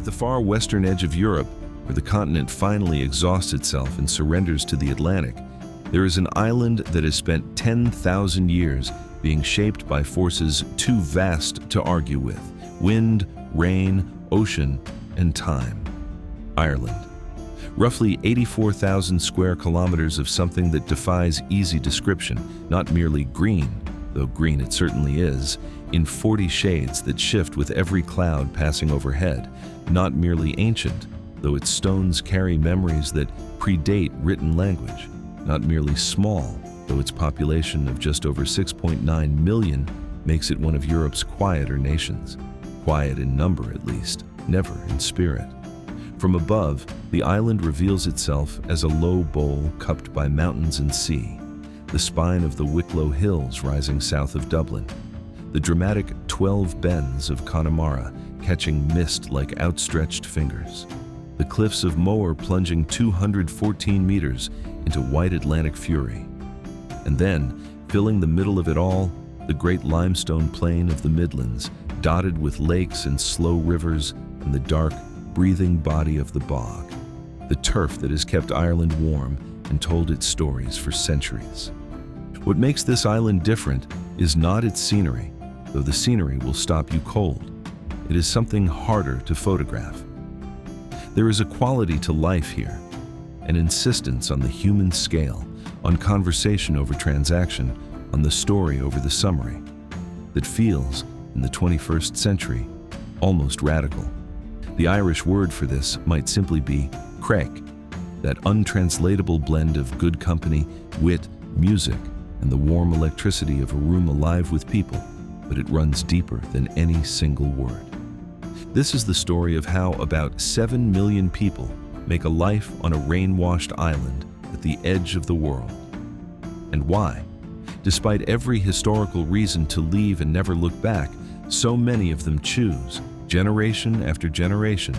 the far western edge of Europe, where the continent finally exhausts itself and surrenders to the Atlantic, there is an island that has spent 10,000 years being shaped by forces too vast to argue with: wind, rain, ocean, and time. Ireland. Roughly 84,000 square kilometers of something that defies easy description, not merely green, though green it certainly is, in 40 shades that shift with every cloud passing overhead, not merely ancient, though its stones carry memories that predate written language, not merely small, though its population of just over 6.9 million makes it one of Europe's quieter nations. Quiet in number, at least, never in spirit. From above, the island reveals itself as a low bowl cupped by mountains and sea, the spine of the Wicklow Hills rising south of Dublin, the dramatic 12 bends of Connemara catching mist like outstretched fingers, the cliffs of Moher plunging 214 meters into white Atlantic fury. And then, filling the middle of it all, the great limestone plain of the Midlands, dotted with lakes and slow rivers, and the dark, breathing body of the bog, the turf that has kept Ireland warm and told its stories for centuries. What makes this island different is not its scenery, though the scenery will stop you cold. It is something harder to photograph. There is a quality to life here, an insistence on the human scale, on conversation over transaction, on the story over the summary, that feels, in the 21st century, almost radical. The Irish word for this might simply be craic, that untranslatable blend of good company, wit, music, and the warm electricity of a room alive with people, but it runs deeper than any single word. This is the story of how about 7 million people make a life on a rain-washed island at the edge of the world. And why, despite every historical reason to leave and never look back, so many of them choose, generation after generation,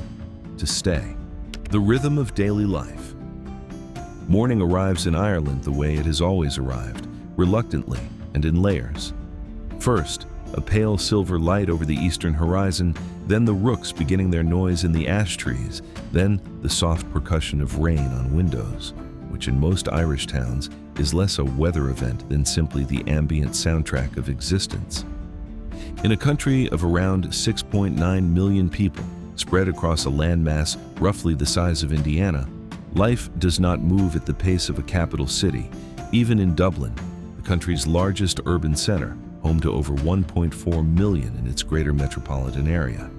to stay. The rhythm of daily life. Morning arrives in Ireland the way it has always arrived, reluctantly and in layers. First, a pale silver light over the eastern horizon, then the rooks beginning their noise in the ash trees, then the soft percussion of rain on windows, which in most Irish towns is less a weather event than simply the ambient soundtrack of existence. In a country of around 6.9 million people, spread across a landmass roughly the size of Indiana, life does not move at the pace of a capital city, even in Dublin, the country's largest urban center, home to over 1.4 million in its greater metropolitan area.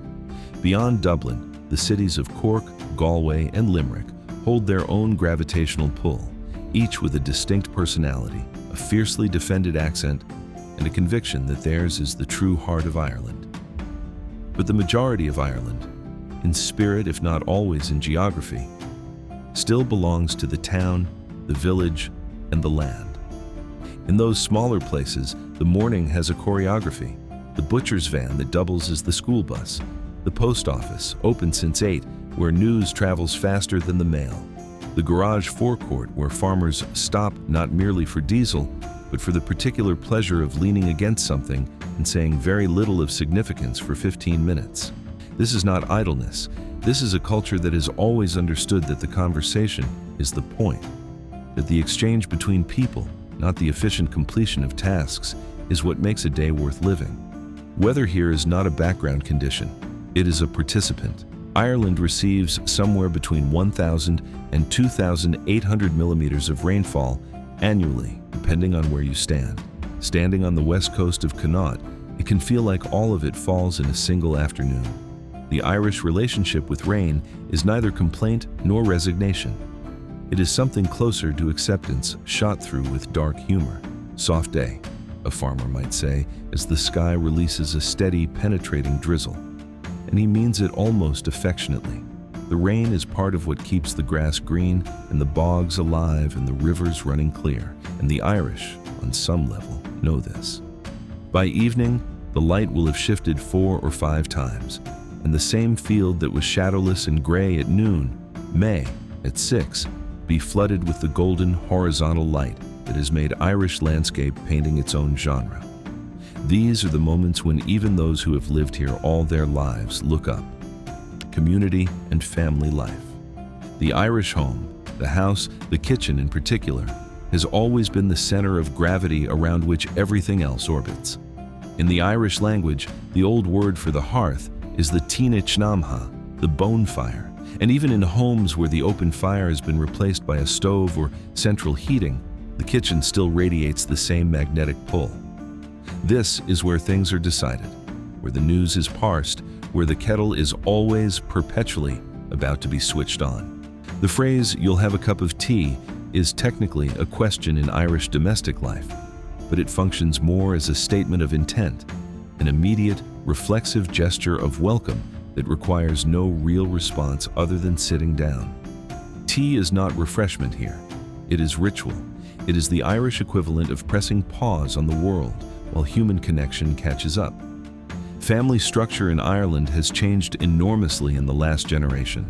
Beyond Dublin, the cities of Cork, Galway, and Limerick hold their own gravitational pull, each with a distinct personality, a fiercely defended accent, and a conviction that theirs is the true heart of Ireland. But the majority of Ireland, in spirit if not always in geography, still belongs to the town, the village, and the land. In those smaller places, the morning has a choreography, the butcher's van that doubles as the school bus, the post office, open since 8, where news travels faster than the mail, the garage forecourt where farmers stop not merely for diesel, but for the particular pleasure of leaning against something and saying very little of significance for 15 minutes. This is not idleness. This is a culture that has always understood that the conversation is the point, that the exchange between people, not the efficient completion of tasks, is what makes a day worth living. Weather here is not a background condition. It is a participant. Ireland receives somewhere between 1,000 and 2,800 millimeters of rainfall annually, depending on where you stand. Standing on the west coast of Connaught, it can feel like all of it falls in a single afternoon. The Irish relationship with rain is neither complaint nor resignation. It is something closer to acceptance, shot through with dark humor. Soft day, a farmer might say, as the sky releases a steady, penetrating drizzle. And he means it almost affectionately. The rain is part of what keeps the grass green and the bogs alive and the rivers running clear, and the Irish, on some level, know this. By evening, the light will have shifted 4 or 5 times, and the same field that was shadowless and gray at noon may, at 6, be flooded with the golden horizontal light that has made Irish landscape painting its own genre. These are the moments when even those who have lived here all their lives look up. community, and family life. The Irish home, the house, the kitchen in particular, has always been the center of gravity around which everything else orbits. In the Irish language, the old word for the hearth is the Tina Chnamha, the bone fire, and even in homes where the open fire has been replaced by a stove or central heating, the kitchen still radiates the same magnetic pull. This is where things are decided, where the news is parsed, where the kettle is always, perpetually about to be switched on. The phrase, "you'll have a cup of tea," is technically a question in Irish domestic life, but it functions more as a statement of intent, an immediate, reflexive gesture of welcome that requires no real response other than sitting down. Tea is not refreshment here. It is ritual. It is the Irish equivalent of pressing pause on the world while human connection catches up. Family structure in Ireland has changed enormously in the last generation.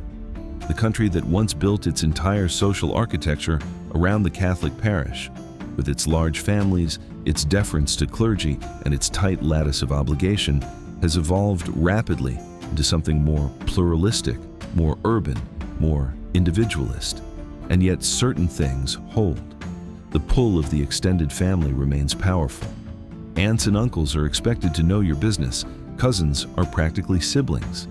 The country that once built its entire social architecture around the Catholic parish, with its large families, its deference to clergy, and its tight lattice of obligation, has evolved rapidly into something more pluralistic, more urban, more individualist. And yet certain things hold. The pull of the extended family remains powerful. Aunts and uncles are expected to know your business. Cousins are practically siblings.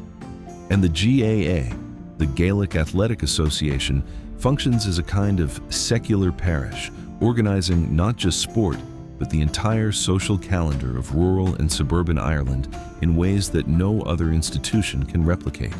And the GAA, the Gaelic Athletic Association, functions as a kind of secular parish, organizing not just sport, but the entire social calendar of rural and suburban Ireland in ways that no other institution can replicate.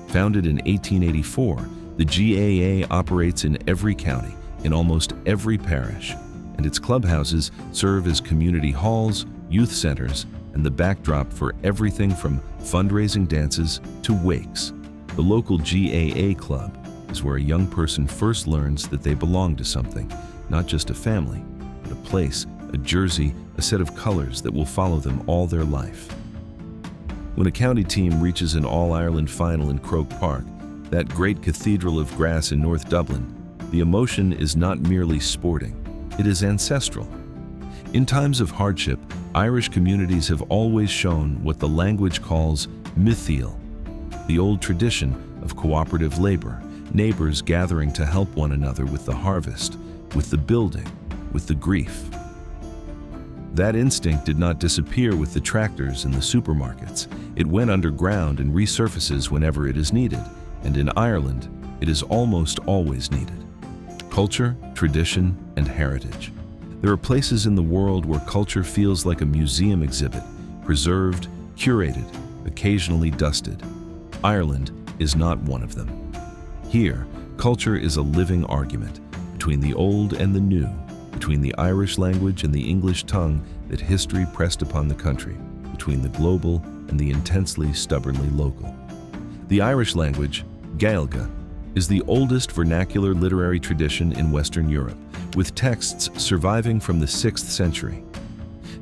Founded in 1884, the GAA operates in every county, in almost every parish, and its clubhouses serve as community halls, youth centers, and the backdrop for everything from fundraising dances to wakes. The local GAA club is where a young person first learns that they belong to something, not just a family, but a place, a jersey, a set of colors that will follow them all their life. When a county team reaches an All-Ireland final in Croke Park, that great cathedral of grass in North Dublin, the emotion is not merely sporting, it is ancestral. In times of hardship, Irish communities have always shown what the language calls mithiel, the old tradition of cooperative labor, neighbors gathering to help one another with the harvest, with the building, with the grief. That instinct did not disappear with the tractors and the supermarkets. It went underground and resurfaces whenever it is needed, and in Ireland, it is almost always needed. Culture, tradition, and heritage. There are places in the world where culture feels like a museum exhibit, preserved, curated, occasionally dusted. Ireland is not one of them. Here, culture is a living argument between the old and the new, between the Irish language and the English tongue that history pressed upon the country, between the global and the intensely stubbornly local. The Irish language, Gaeilge, is the oldest vernacular literary tradition in Western Europe, with texts surviving from the 6th century.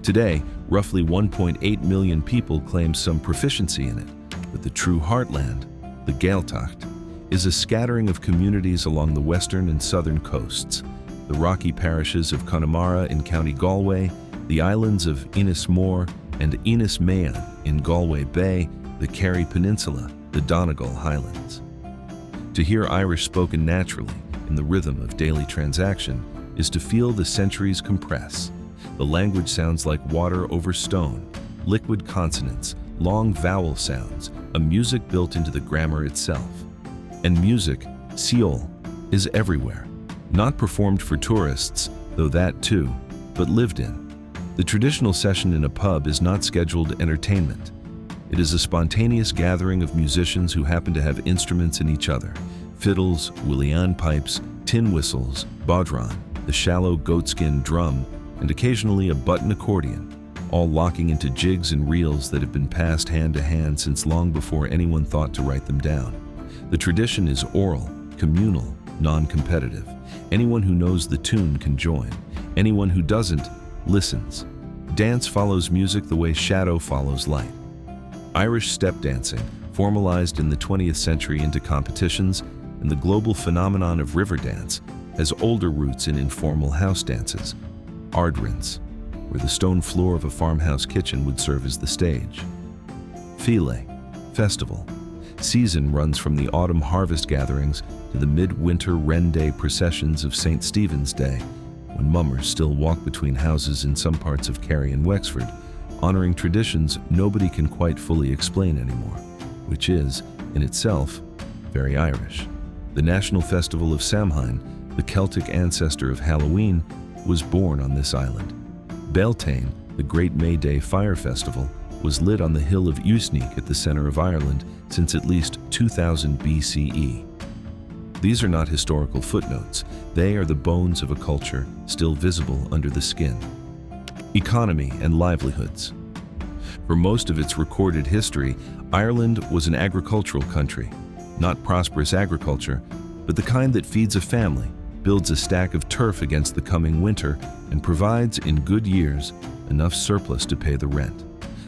Today, roughly 1.8 million people claim some proficiency in it, but the true heartland, the Gaeltacht, is a scattering of communities along the western and southern coasts, the rocky parishes of Connemara in County Galway, the islands of Innismore and Innismayan in Galway Bay, the Kerry Peninsula, the Donegal Highlands. To hear Irish spoken naturally in the rhythm of daily transaction is to feel the centuries compress. The language sounds like water over stone, liquid consonants, long vowel sounds, a music built into the grammar itself. And music, Seol, is everywhere. Not performed for tourists, though that too, but lived in. The traditional session in a pub is not scheduled entertainment. It is a spontaneous gathering of musicians who happen to have instruments in each other. Fiddles, Willian pipes, tin whistles, bodhran, the shallow goatskin drum, and occasionally a button accordion, all locking into jigs and reels that have been passed hand to hand since long before anyone thought to write them down. The tradition is oral, communal, non-competitive. Anyone who knows the tune can join. Anyone who doesn't, listens. Dance follows music the way shadow follows light. Irish step dancing, formalized in the 20th century into competitions, and the global phenomenon of river dance, has older roots in informal house dances. Ardrins, where the stone floor of a farmhouse kitchen would serve as the stage. File, festival. season runs from the autumn harvest gatherings to the midwinter Wren Day processions of St. Stephen's Day, when mummers still walk between houses in some parts of Kerry and Wexford, honoring traditions nobody can quite fully explain anymore, which is, in itself, very Irish. The national festival of Samhain, the Celtic ancestor of Halloween, was born on this island. Beltane, the Great May Day Fire Festival, was lit on the hill of Uisneach at the center of Ireland since at least 2000 BCE. These are not historical footnotes. They are the bones of a culture still visible under the skin. Economy and livelihoods. For most of its recorded history, Ireland was an agricultural country. Not prosperous agriculture, but the kind that feeds a family, builds a stack of turf against the coming winter, and provides, in good years, enough surplus to pay the rent.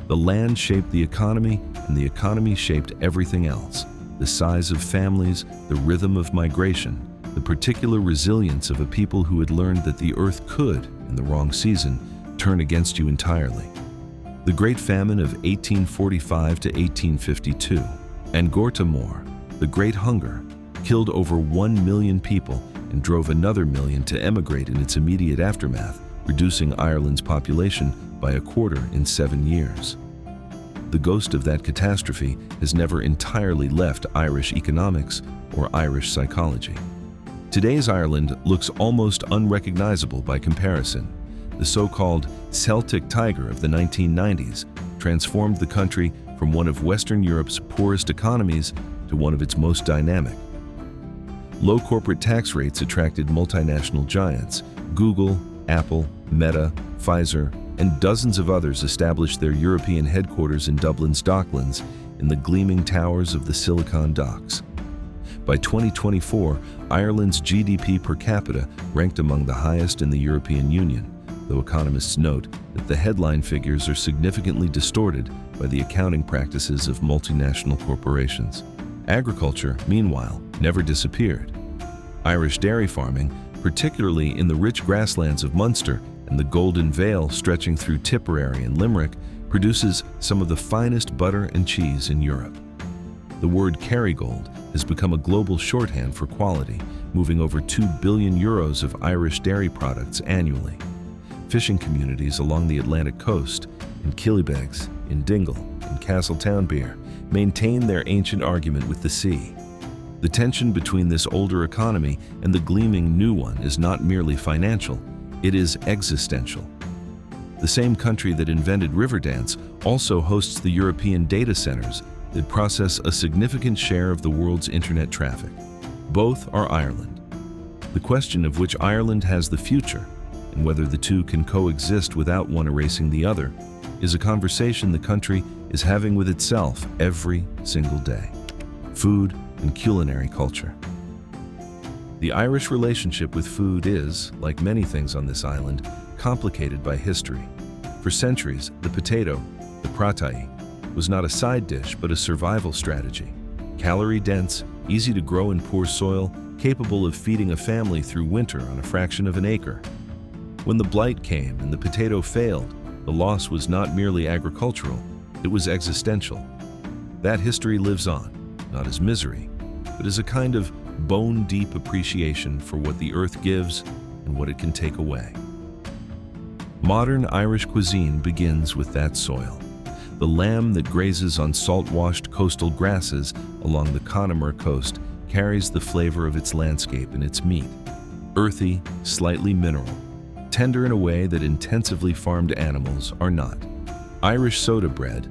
The land shaped the economy, and the economy shaped everything else. The size of families, the rhythm of migration, the particular resilience of a people who had learned that the earth could, in the wrong season, turn against you entirely. The Great Famine of 1845 to 1852, and Gortamor, the Great Hunger, killed over 1 million people and drove another million to emigrate in its immediate aftermath, reducing Ireland's population by a quarter in 7 years. The ghost of that catastrophe has never entirely left Irish economics or Irish psychology. Today's Ireland looks almost unrecognizable by comparison. The so-called Celtic Tiger of the 1990s transformed the country from one of Western Europe's poorest economies to one of its most dynamic. Low corporate tax rates attracted multinational giants. Google, Apple, Meta, Pfizer, and dozens of others established their European headquarters in Dublin's Docklands in the gleaming towers of the Silicon Docks. By 2024, Ireland's GDP per capita ranked among the highest in the European Union, though economists note that the headline figures are significantly distorted by the accounting practices of multinational corporations. Agriculture, meanwhile, never disappeared. Irish dairy farming, particularly in the rich grasslands of Munster and the Golden Vale stretching through Tipperary and Limerick, produces some of the finest butter and cheese in Europe. The word Kerrygold has become a global shorthand for quality, moving over €2 billion of Irish dairy products annually. Fishing communities along the Atlantic coast, in Killybegs, in Dingle, in Castletownbere, maintain their ancient argument with the sea. The tension between this older economy and the gleaming new one is not merely financial, it is existential. The same country that invented Riverdance also hosts the European data centers that process a significant share of the world's internet traffic. Both are Ireland. The question of which Ireland has the future, and whether the two can coexist without one erasing the other, is a conversation the country is having with itself every single day. Food and culinary culture. The Irish relationship with food is, like many things on this island, complicated by history. For centuries, the potato, the pratai, was not a side dish but a survival strategy. Calorie-dense, easy to grow in poor soil, capable of feeding a family through winter on a fraction of an acre. When the blight came and the potato failed, the loss was not merely agricultural, it was existential. That history lives on, not as misery, but as a kind of bone-deep appreciation for what the earth gives and what it can take away. Modern Irish cuisine begins with that soil. The lamb that grazes on salt-washed coastal grasses along the Connemara coast carries the flavor of its landscape in its meat. Earthy, slightly mineral, tender in a way that intensively farmed animals are not. Irish soda bread,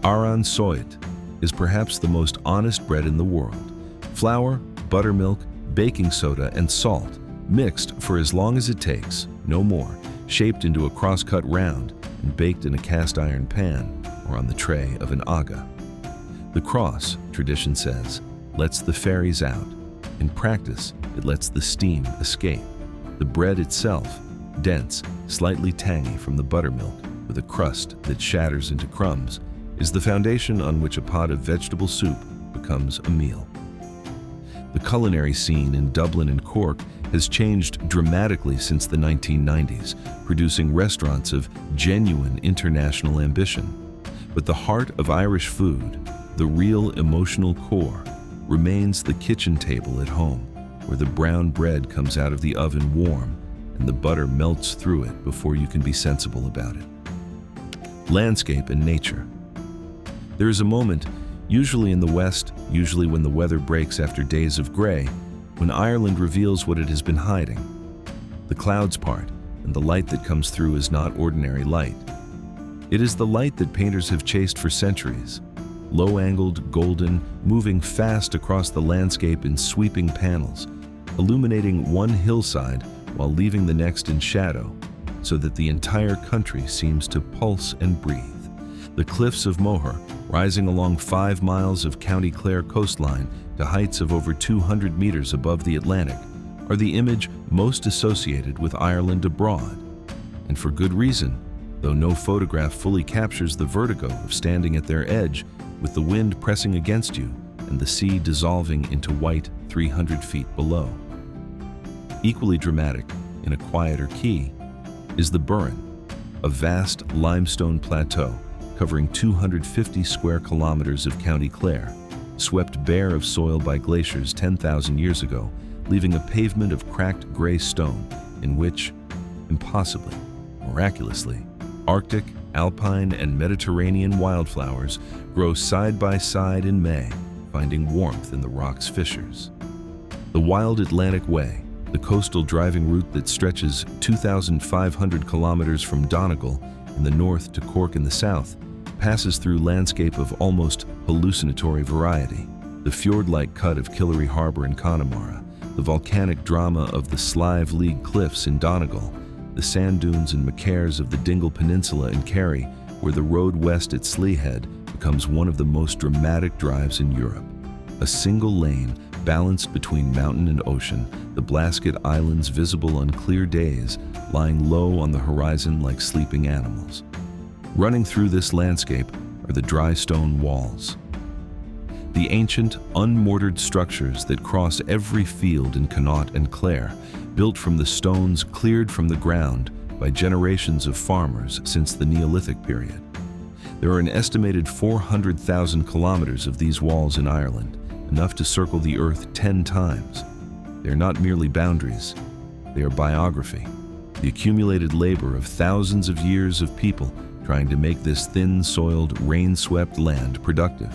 Aran Soit, is perhaps the most honest bread in the world. Flour, buttermilk, baking soda, and salt, mixed for as long as it takes, no more, shaped into a cross-cut round and baked in a cast-iron pan or on the tray of an aga. The cross, tradition says, lets the fairies out. In practice, it lets the steam escape. The bread itself, dense, slightly tangy from the buttermilk, with a crust that shatters into crumbs, is the foundation on which a pot of vegetable soup becomes a meal. The culinary scene in Dublin and Cork has changed dramatically since the 1990s, producing restaurants of genuine international ambition. But the heart of Irish food, The real emotional core remains the kitchen table at home, where the brown bread comes out of the oven warm and the butter melts through it before you can be sensible about it. Landscape and nature. There is a moment, usually in the west, usually when the weather breaks after days of gray, when Ireland reveals what it has been hiding. The clouds part, and the light that comes through is not ordinary light. It is the light that painters have chased for centuries. Low-angled, golden, moving fast across the landscape in sweeping panels, illuminating one hillside while leaving the next in shadow, so that the entire country seems to pulse and breathe. The cliffs of Moher, rising along 5 miles of County Clare coastline to heights of over 200 meters above the Atlantic, are the image most associated with Ireland abroad. And for good reason, though no photograph fully captures the vertigo of standing at their edge with the wind pressing against you and the sea dissolving into white 300 feet below. Equally dramatic, in a quieter key, is the Burren, a vast limestone plateau covering 250 square kilometers of County Clare, swept bare of soil by glaciers 10,000 years ago, leaving a pavement of cracked gray stone in which, impossibly, miraculously, Arctic, alpine, and Mediterranean wildflowers grow side by side in May, finding warmth in the rock's fissures. The Wild Atlantic Way, the coastal driving route that stretches 2,500 kilometers from Donegal in the north to Cork in the south, passes through landscape of almost hallucinatory variety. The fjord-like cut of Killary Harbour in Connemara, the volcanic drama of the Slive League Cliffs in Donegal, the sand dunes and macaires of the Dingle Peninsula in Kerry, where the road west at Sleehead becomes one of the most dramatic drives in Europe. A single lane balanced between mountain and ocean, the Blasket Islands visible on clear days, lying low on the horizon like sleeping animals. Running through this landscape are the dry stone walls. The ancient, unmortared structures that cross every field in Connaught and Clare, built from the stones cleared from the ground by generations of farmers since the Neolithic period. There are an estimated 400,000 kilometers of these walls in Ireland, enough to circle the earth 10 times. They are not merely boundaries, they are biography, the accumulated labor of thousands of years of people trying to make this thin-soiled, rain-swept land productive.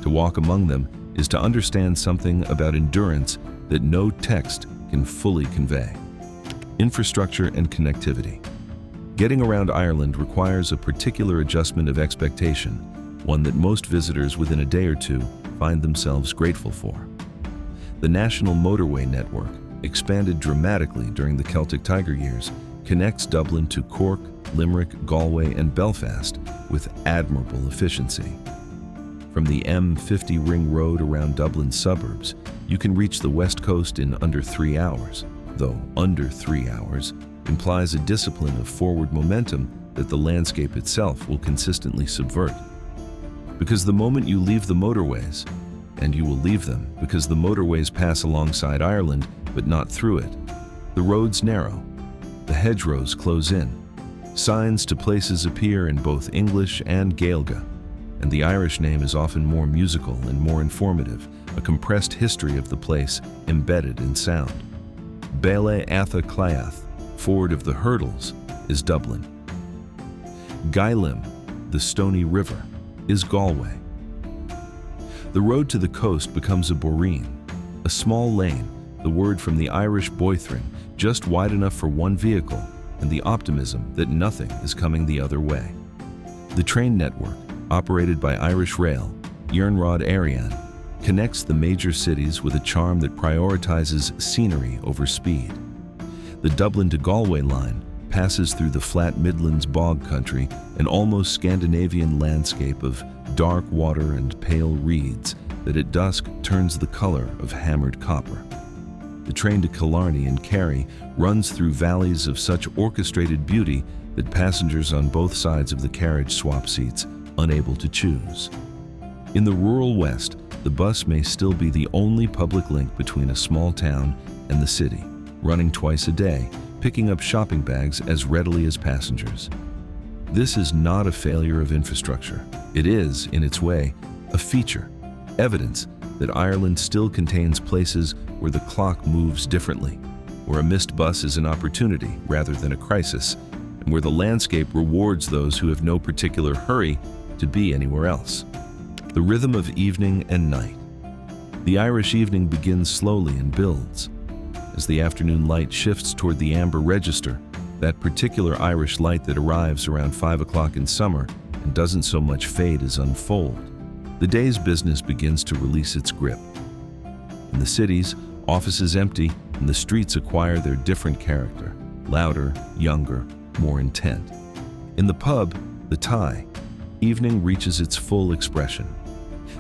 To walk among them is to understand something about endurance that no text can fully convey. Infrastructure and connectivity. Getting around Ireland requires a particular adjustment of expectation, one that most visitors within a day or two find themselves grateful for. The National Motorway Network, expanded dramatically during the Celtic Tiger years, connects Dublin to Cork, Limerick, Galway, and Belfast with admirable efficiency. From the M50 ring road around Dublin's suburbs, you can reach the west coast in under 3 hours, though under 3 hours implies a discipline of forward momentum that the landscape itself will consistently subvert. Because the moment you leave the motorways, and you will leave them because the motorways pass alongside Ireland but not through it, the roads narrow, the hedgerows close in, signs to places appear in both English and Gaeilge, and the Irish name is often more musical and more informative, a compressed history of the place embedded in sound. Béle Atha Cliath, ford of the Hurdles, is Dublin. Gailim, the Stony River, is Galway. The road to the coast becomes a boreen, a small lane, the word from the Irish boithrin, just wide enough for one vehicle, and the optimism that nothing is coming the other way. The train network, operated by Irish Rail, Iarnród Éireann, connects the major cities with a charm that prioritizes scenery over speed. The Dublin to Galway line passes through the flat Midlands bog country, an almost Scandinavian landscape of dark water and pale reeds that at dusk turns the color of hammered copper. The train to Killarney and Kerry runs through valleys of such orchestrated beauty that passengers on both sides of the carriage swap seats, unable to choose. In the rural west, the bus may still be the only public link between a small town and the city, running twice a day, picking up shopping bags as readily as passengers. This is not a failure of infrastructure. It is, in its way, a feature, evidence that Ireland still contains places where the clock moves differently, where a missed bus is an opportunity rather than a crisis, and where the landscape rewards those who have no particular hurry to be anywhere else. The rhythm of evening and night. The Irish evening begins slowly and builds. As the afternoon light shifts toward the amber register, that particular Irish light that arrives around 5 o'clock in summer and doesn't so much fade as unfold, the day's business begins to release its grip. In the cities, offices empty and the streets acquire their different character, louder, younger, more intent. In the pub, the tie, evening reaches its full expression.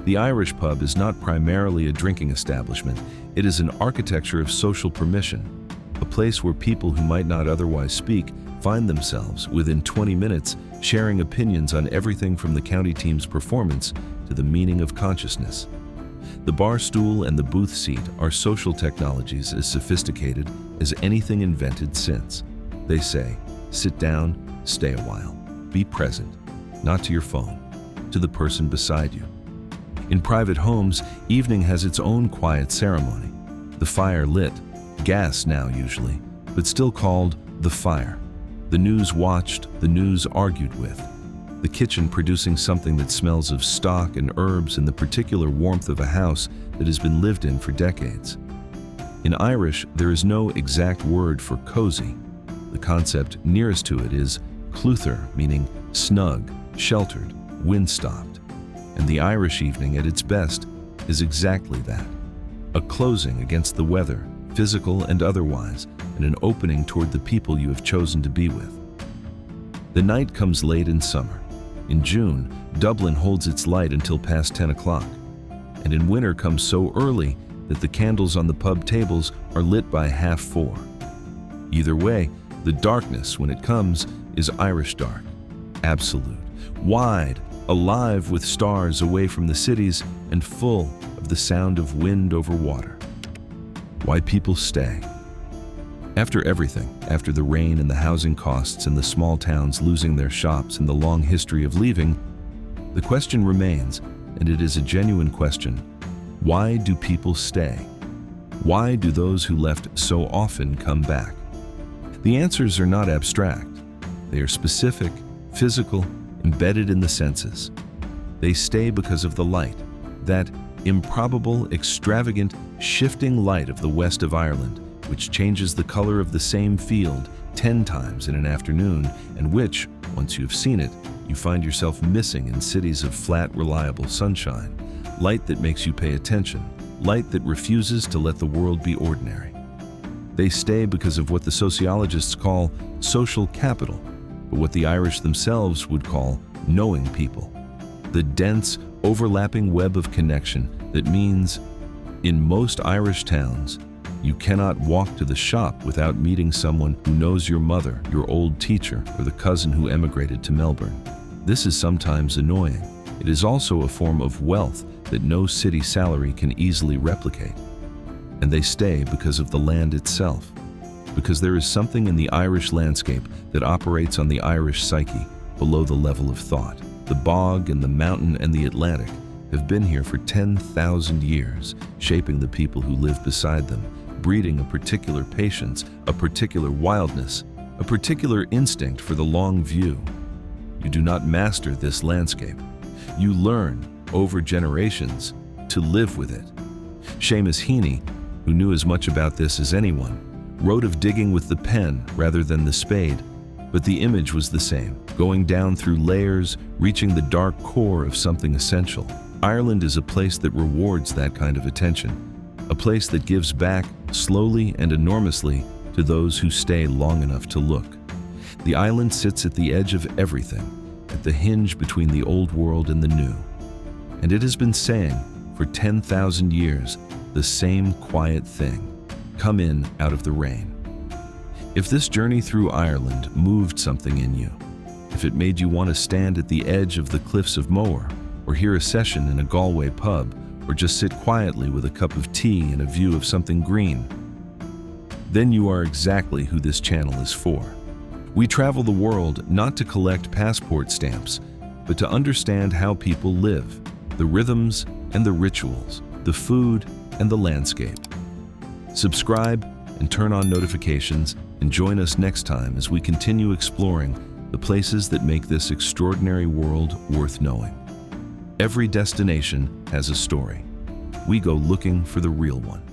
The Irish pub is not primarily a drinking establishment, it is an architecture of social permission, a place where people who might not otherwise speak find themselves, within 20 minutes, sharing opinions on everything from the county team's performance to the meaning of consciousness. The bar stool and the booth seat are social technologies as sophisticated as anything invented since. They say, sit down, stay a while, be present, not to your phone, to the person beside you. In private homes, evening has its own quiet ceremony. The fire lit, gas now usually, but still called the fire. The news watched, the news argued with. The kitchen producing something that smells of stock and herbs and the particular warmth of a house that has been lived in for decades. In Irish, there is no exact word for cozy. The concept nearest to it is cluther, meaning snug, sheltered, wind-stopped. And the Irish evening at its best is exactly that. A closing against the weather, physical and otherwise, and an opening toward the people you have chosen to be with. The night comes late in summer. In June, Dublin holds its light until past 10 o'clock. And in winter comes so early that the candles on the pub tables are lit by 4:30. Either way, the darkness, when it comes, is Irish dark. Absolute, wide, alive with stars away from the cities and full of the sound of wind over water. Why people stay. After everything, after the rain and the housing costs and the small towns losing their shops and the long history of leaving, the question remains, and it is a genuine question: why do people stay? Why do those who left so often come back? The answers are not abstract. They are specific, physical, embedded in the senses. They stay because of the light, that improbable, extravagant, shifting light of the west of Ireland, which changes the color of the same field 10 times in an afternoon, and which, once you have seen it, you find yourself missing in cities of flat, reliable sunshine. Light that makes you pay attention, light that refuses to let the world be ordinary. They stay because of what the sociologists call social capital, but what the Irish themselves would call knowing people. The dense, overlapping web of connection that means, in most Irish towns, you cannot walk to the shop without meeting someone who knows your mother, your old teacher, or the cousin who emigrated to Melbourne. This is sometimes annoying. It is also a form of wealth that no city salary can easily replicate. And they stay because of the land itself, because there is something in the Irish landscape that operates on the Irish psyche below the level of thought. The bog and the mountain and the Atlantic have been here for 10,000 years, shaping the people who live beside them, breeding a particular patience, a particular wildness, a particular instinct for the long view. You do not master this landscape. You learn, over generations, to live with it. Seamus Heaney, who knew as much about this as anyone, wrote of digging with the pen rather than the spade, but the image was the same, going down through layers, reaching the dark core of something essential. Ireland is a place that rewards that kind of attention, a place that gives back, slowly and enormously, to those who stay long enough to look. The island sits at the edge of everything, at the hinge between the old world and the new. And it has been saying, for 10,000 years, the same quiet thing: come in out of the rain. If this journey through Ireland moved something in you, if it made you want to stand at the edge of the cliffs of Moher, or hear a session in a Galway pub, or just sit quietly with a cup of tea and a view of something green, then you are exactly who this channel is for. We travel the world not to collect passport stamps, but to understand how people live, the rhythms and the rituals, the food and the landscape. Subscribe and turn on notifications and join us next time as we continue exploring the places that make this extraordinary world worth knowing. Every destination has a story. We go looking for the real one.